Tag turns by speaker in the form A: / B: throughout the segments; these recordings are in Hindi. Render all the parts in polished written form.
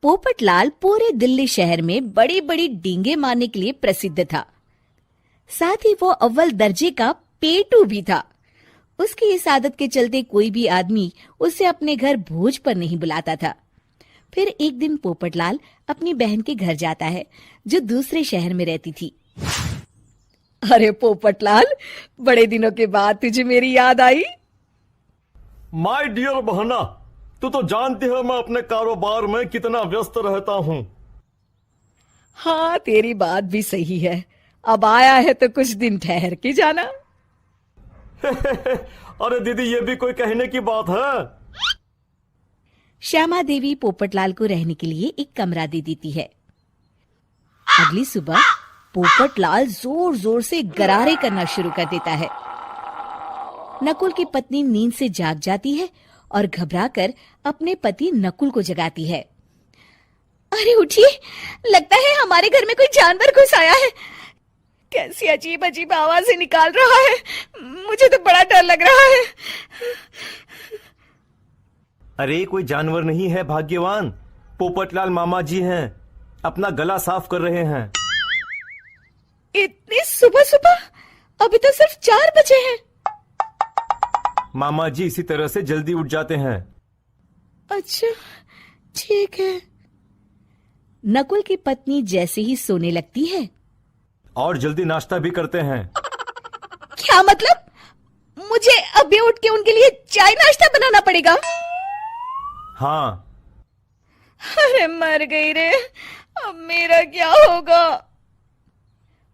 A: पोपटलाल पूरे दिल्ली शहर में बड़ी बड़ी डींगे मारने के लिए प्रसिद्ध था। साथ ही वो अव्वल दर्जे का पेटू भी था। उसकी इस आदत के चलते कोई भी आदमी उसे अपने घर भोज पर नहीं बुलाता था। फिर एक दिन पोपटलाल अपनी बहन के घर जाता है, जो दूसरे शहर में रहती थी। अरे पोपटलाल, बड़े दिनों के बाद तुझे मेरी याद आई।
B: माय डियर बहना, तू तो जानती है मैं अपने कारोबार में कितना व्यस्त रहता हूँ।
A: हाँ, तेरी बात भी सही है। अब आया है तो कुछ दिन ठहर के जाना।
B: अरे दीदी, ये भी कोई कहने की बात है।
A: श्यामा देवी पोपटलाल को रहने के लिए एक कमरा दे देती है। अगली सुबह पोपटलाल जोर जोर से गरारे करना शुरू कर देता है। नकुल की पत्नी नींद से जाग जाती है और घबराकर अपने पति नकुल को जगाती है। अरे उठिए, लगता है हमारे घर में कोई जानवर घुस आया है। कैसी अजीब अजीब आवाजें निकाल रहा है, मुझे तो बड़ा डर लग रहा है।
B: अरे कोई जानवर नहीं है भाग्यवान, पोपटलाल मामा जी हैं, अपना गला साफ कर रहे हैं।
A: इतनी सुबह सुबह? अभी तो सिर्फ 4 बजे हैं।
B: मामा जी इसी तरह से जल्दी उठ जाते हैं।
A: अच्छा, ठीक है। नकुल की पत्नी जैसे ही सोने लगती है
B: और जल्दी नाश्ता भी करते हैं।
A: क्या मतलब? मुझे अभी उठ के उनके लिए चाय नाश्ता बनाना पड़ेगा?
B: हाँ।
A: अरे मर गई रे, अब मेरा क्या होगा?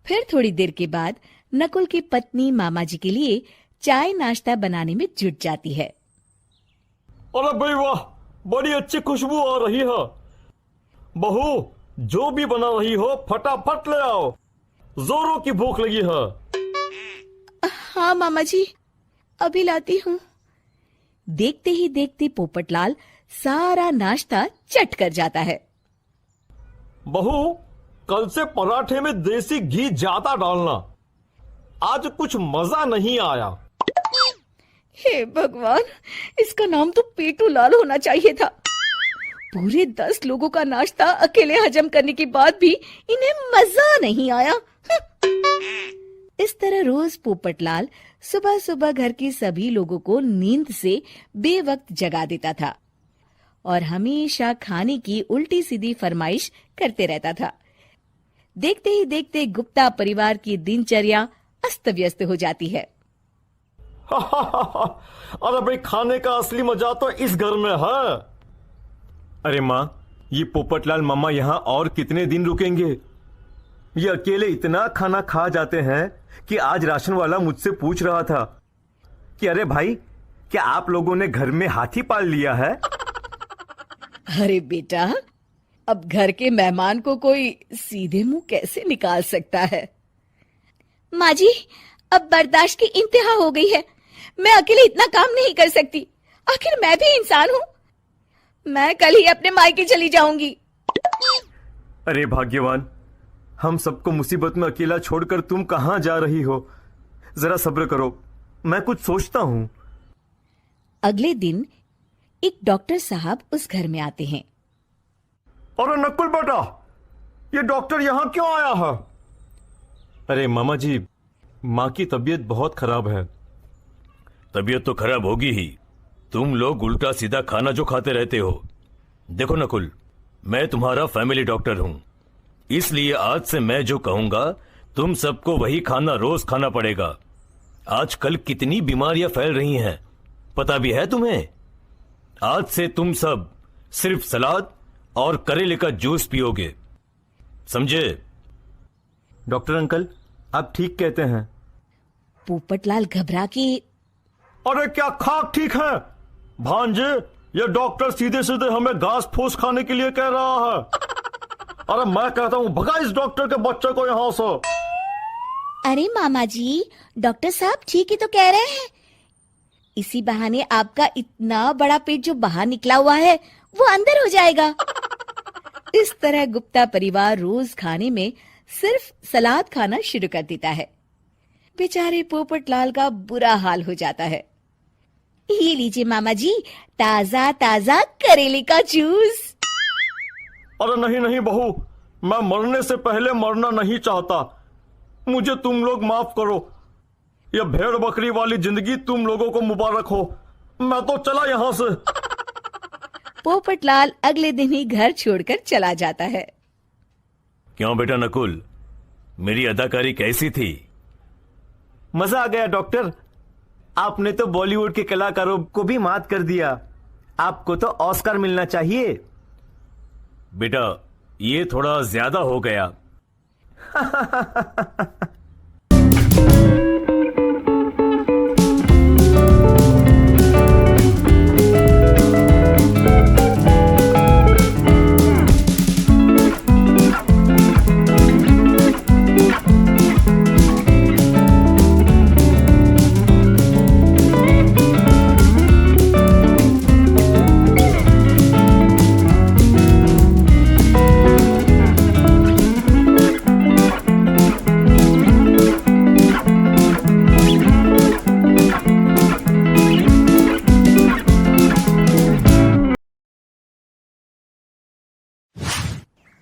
A: फिर थोड़ी देर के बाद नकुल की पत्नी मामा जी के लिए चाय नाश्ता बनाने में जुट जाती है।
B: अरे भाई वाह, बड़ी अच्छी खुशबू आ रही है। बहू, जो भी बना रही हो फटाफट ले आओ, जोरों की भूख लगी है।
A: हाँ मामा जी, अभी लाती हूँ। देखते ही देखते पोपटलाल सारा नाश्ता चट कर जाता है।
B: बहू, कल से पराठे में देसी घी ज्यादा डालना, आज कुछ मजा नहीं आया।
A: हे भगवान, इसका नाम तो पेटू लाल होना चाहिए था। पूरे 10 लोगों का नाश्ता अकेले हजम करने के बाद भी इन्हें मजा नहीं आया। इस तरह रोज पोपटलाल सुबह सुबह घर के सभी लोगों को नींद से बेवक्त जगा देता था और हमेशा खाने की उल्टी सीधी फरमाइश करते रहता था। देखते ही देखते गुप्ता परिवार की दिनचर्या अस्त व्यस्त हो जाती है।
B: अरे भाई, खाने का असली मजा तो इस घर में है। अरे माँ, ये पोपटलाल मामा यहाँ और कितने दिन रुकेंगे? ये अकेले इतना खाना खा जाते हैं कि आज राशन वाला मुझसे पूछ रहा था कि अरे भाई, क्या आप लोगों ने घर में हाथी पाल लिया है?
A: अरे बेटा, अब घर के मेहमान को कोई सीधे मुंह कैसे निकाल सकता है? माँ जी, अब बर्दाश्त की इंतहा हो गई है। मैं अकेले इतना काम नहीं कर सकती। आखिर मैं भी इंसान हूँ। मैं कल ही अपने मायके चली जाऊंगी।
B: अरे भाग्यवान, हम सबको मुसीबत में अकेला छोड़कर तुम कहाँ जा रही हो? जरा सब्र करो, मैं कुछ सोचता हूँ।
A: अगले दिन एक डॉक्टर साहब उस घर में आते हैं।
B: अरे नकुल बेटा, ये डॉक्टर यहाँ क्यों आया है? अरे मामा जी, माँ की तबीयत बहुत खराब है।
C: तबीयत तो खराब होगी ही, तुम लोग उल्टा सीधा खाना जो खाते रहते हो। देखो नकुल, मैं तुम्हारा फैमिली डॉक्टर हूं, इसलिए आज से मैं जो कहूंगा तुम सबको वही खाना रोज खाना पड़ेगा। आजकल कितनी बीमारियां फैल रही हैं, पता भी है तुम्हें? आज से तुम सब सिर्फ सलाद और करेले का जूस पियोगे, समझे?
B: डॉक्टर अंकल, आप ठीक कहते हैं।
A: पोपटलाल घबरा के,
B: अरे क्या खाक ठीक है भांजे? ये डॉक्टर सीधे सीधे हमें घास फूस खाने के लिए कह रहा है। अरे मैं कहता हूँ भगा इस डॉक्टर के बच्चे को यहाँ से।
A: अरे मामा जी, डॉक्टर साहब ठीक ही तो कह रहे हैं। इसी बहाने आपका इतना बड़ा पेट जो बाहर निकला हुआ है वो अंदर हो जाएगा। इस तरह गुप्ता परिवार रोज खाने में सिर्फ सलाद खाना शुरू कर देता है। बेचारे पोपटलाल का बुरा हाल हो जाता है। ये लीजिए मामा जी, ताजा ताजा करेले का जूस।
B: अरे नहीं नहीं बहू, मैं मरने से पहले मरना नहीं चाहता। मुझे तुम लोग माफ करो। यह भेड़ बकरी वाली जिंदगी तुम लोगों को मुबारक हो। मैं तो चला यहां से।
A: पोपटलाल अगले दिन ही घर छोड़कर चला जाता है।
C: क्यों बेटा नकुल, मेरी अदाकारी कैसी थी?
B: मजा आ गया डॉक्टर। आपने तो बॉलीवुड के कलाकारों को भी मात कर दिया। आपको तो ऑस्कर मिलना चाहिए।
C: बेटा ये थोड़ा ज्यादा हो गया।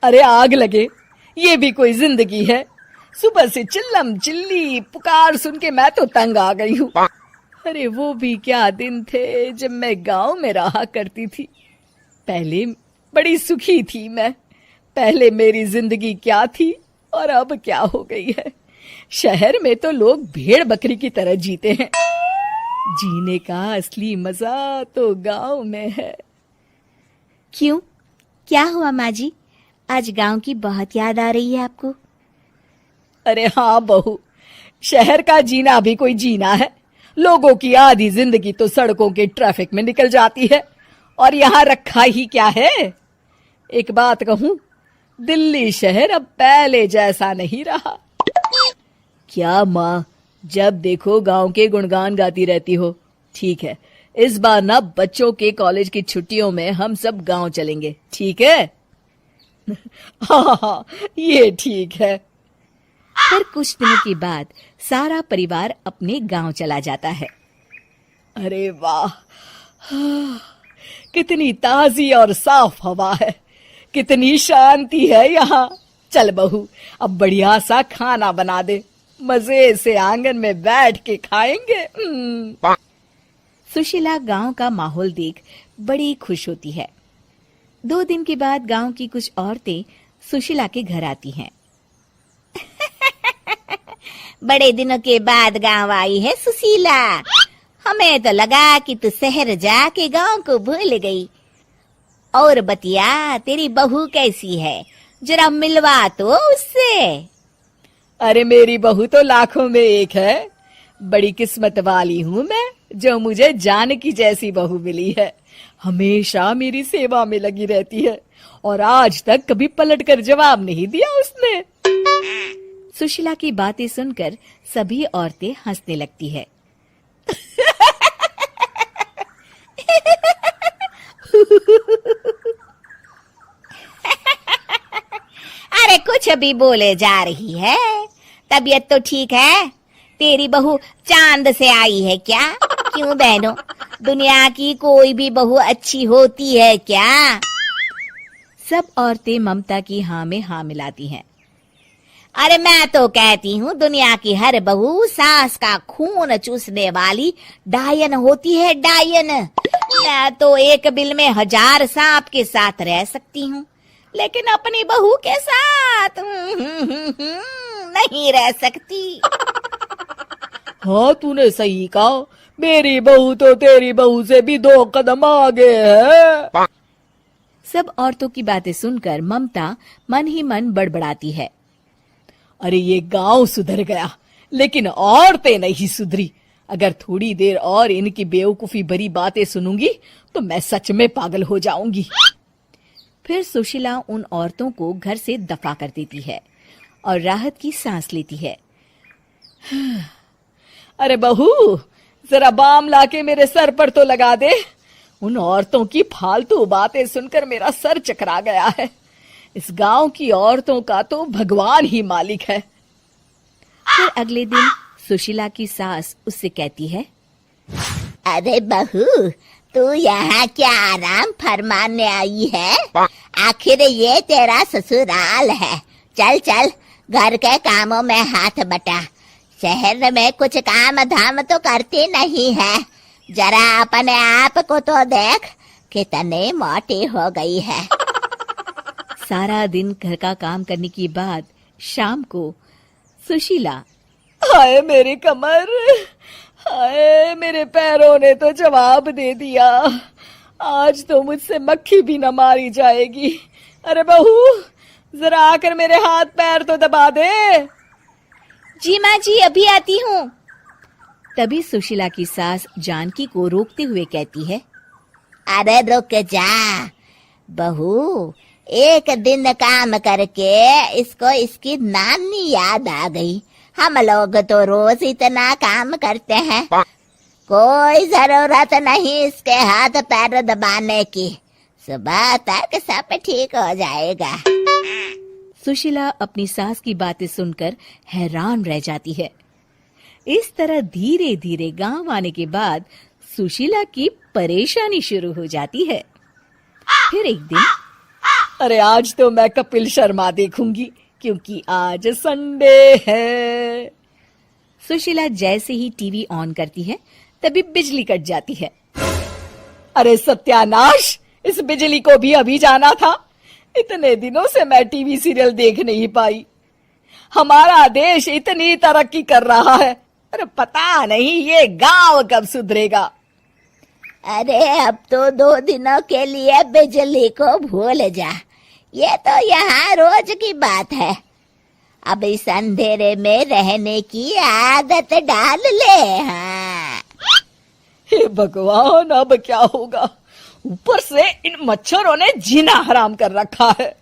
A: अरे आग लगे, ये भी कोई जिंदगी है। सुबह से चिल्लम चिल्ली पुकार सुन के मैं तो तंग आ गई हूँ। अरे वो भी क्या दिन थे जब मैं गांव में रहा करती थी। पहले बड़ी सुखी थी मैं। पहले मेरी जिंदगी क्या थी और अब क्या हो गई है। शहर में तो लोग भेड़ बकरी की तरह जीते हैं। जीने का असली मजा तो गांव में है।
D: क्यों, क्या हुआ माँ जी? आज गांव की बहुत याद आ रही है आपको?
A: अरे हाँ बहू, शहर का जीना भी कोई जीना है। लोगों की आधी जिंदगी तो सड़कों के ट्रैफिक में निकल जाती है और यहाँ रखा ही क्या है। एक बात कहूं, दिल्ली शहर अब पहले जैसा नहीं रहा। क्या माँ, जब देखो गांव के गुणगान गाती रहती हो। ठीक है, इस बार ना बच्चों के कॉलेज की छुट्टियों में हम सब गांव चलेंगे, ठीक है? हाँ, ये ठीक है।
D: फिर कुछ दिनों के बाद सारा परिवार अपने गांव चला जाता है।
A: अरे वाह, कितनी ताजी और साफ हवा है, कितनी शांति है यहाँ। चल बहू, अब बढ़िया सा खाना बना दे, मजे से आंगन में बैठ के खाएंगे।
D: सुशीला गांव का माहौल देख बड़ी खुश होती है। 2 दिन के बाद गांव की कुछ औरतें सुशीला के घर आती हैं। बड़े दिनों के बाद गांव आई है सुशीला। हमें तो लगा कि तू शहर जाके गांव को भूल गई। और बतिया, तेरी बहू कैसी है? जरा मिलवा तो उससे।
A: अरे मेरी बहू तो लाखों में एक है। बड़ी किस्मत वाली हूँ मैं जो मुझे जानकी जैसी बहू मिली है। हमेशा मेरी सेवा में लगी रहती है और आज तक कभी पलट कर जवाब नहीं दिया उसने।
D: सुशीला की बातें सुनकर सभी औरतें हंसने लगती है। अरे कुछ भी बोले जा रही है। तबीयत तो ठीक है? तेरी बहू चांद से आई है क्या? क्यों बहनों, दुनिया की कोई भी बहू अच्छी होती है क्या? सब औरतें ममता की हाँ में हाँ मिलाती हैं। अरे मैं तो कहती हूँ दुनिया की हर बहू सास का खून चूसने वाली डायन होती है, डायन। मैं तो एक बिल में 1000 सांप के साथ रह सकती हूँ, लेकिन अपनी बहू के साथ नहीं रह सकती।
A: हाँ, तूने सही कहा। मेरी बहू तो तेरी बहू से भी 2 कदम आगे है।
D: सब औरतों की बातें सुनकर ममता मन ही मन बड़बड़ाती है।
A: अरे ये गांव सुधर गया, लेकिन औरतें नहीं सुधरी। अगर थोड़ी देर और इनकी बेवकूफी भरी बातें सुनूंगी तो मैं सच में पागल हो जाऊंगी।
D: फिर सुशीला उन औरतों को घर से दफा कर देती है और राहत की सांस लेती है।
A: अरे बहू, जरा बाम लाके मेरे सर पर तो लगा दे। उन औरतों की फालतू बातें सुनकर मेरा सर चकरा गया है। इस गांव की औरतों का तो भगवान ही मालिक है।
D: फिर अगले दिन सुशीला की सास उससे कहती है, अरे बहू, तू यहाँ क्या आराम फरमाने आई है? आखिर ये तेरा ससुराल है। चल चल घर के कामों में हाथ बटा। शहर में कुछ काम धाम तो करती नहीं है। जरा अपने आप को तो देख, कितनी मोटी हो गई है।
A: सारा दिन घर का काम करने के बाद शाम को सुशीला, हाय मेरी कमर, हाय मेरे पैरों ने तो जवाब दे दिया, आज तो मुझसे मक्खी भी न मारी जाएगी। अरे बहू, जरा आकर मेरे हाथ पैर तो दबा दे।
D: जी माँ जी, अभी आती हूँ।
A: तभी सुशीला की सास जानकी को रोकते हुए कहती है,
D: अरे रुक जा बहू, एक दिन काम करके इसको इसकी नानी याद आ गई। हम लोग तो रोज इतना काम करते हैं, कोई जरूरत नहीं इसके हाथ पैर दबाने की। सुबह तक सब ठीक हो जाएगा।
A: सुशीला अपनी सास की बातें सुनकर हैरान रह जाती है। इस तरह धीरे धीरे गांव आने के बाद सुशीला की परेशानी शुरू हो जाती है। फिर एक दिन, अरे आज तो मैं कपिल शर्मा देखूंगी क्योंकि आज संडे है। सुशीला जैसे ही टीवी ऑन करती है तभी बिजली कट जाती है। अरे सत्यानाश, इस बिजली को भी अभी जाना था। इतने दिनों से मैं टीवी सीरियल देख नहीं पाई। हमारा देश इतनी तरक्की कर रहा है, अरे पता नहीं ये गांव कब सुधरेगा।
D: अरे अब तो 2 दिनों के लिए बिजली को भूल जा, ये तो यहाँ रोज की बात है। अब इस अंधेरे में रहने की आदत डाल ले। हाँ।
A: हे भगवान, अब क्या होगा? ऊपर से इन मच्छरों ने जीना हराम कर रखा है।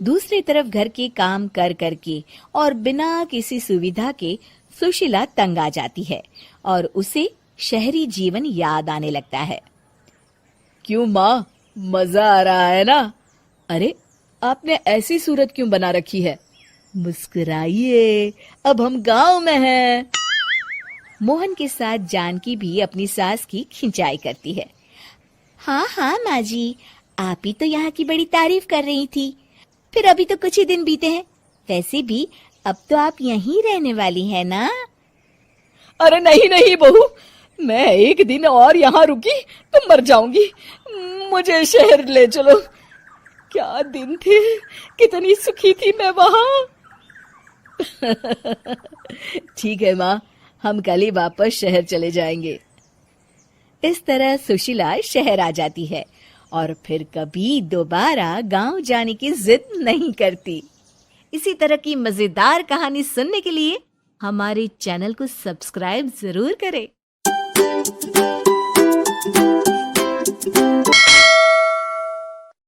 A: दूसरी तरफ घर के काम कर करके और बिना किसी सुविधा के सुशीला तंग आ जाती है और उसे शहरी जीवन याद आने लगता है। क्यों माँ, मजा आ रहा है ना? अरे आपने ऐसी सूरत क्यों बना रखी है? मुस्कुराइए, अब हम गांव में हैं। मोहन के साथ जानकी भी अपनी सास की खिंचाई करती है।
D: हाँ हाँ माँ जी, आप ही तो यहाँ की बड़ी तारीफ कर रही थी। फिर अभी तो कुछ ही दिन बीते हैं, वैसे भी अब तो आप यहीं रहने वाली है ना?
A: अरे नहीं नहीं बहू, मैं एक दिन और यहाँ रुकी तो मर जाऊंगी। मुझे शहर ले चलो। क्या दिन थे, कितनी सुखी थी मैं वहां। ठीक है माँ, हम कल ही वापस शहर चले जाएंगे। इस तरह सुशीला शहर आ जाती है और फिर कभी दोबारा गांव जाने की जिद नहीं करती। इसी तरह की मजेदार कहानी सुनने के लिए हमारे चैनल को सब्सक्राइब जरूर करें।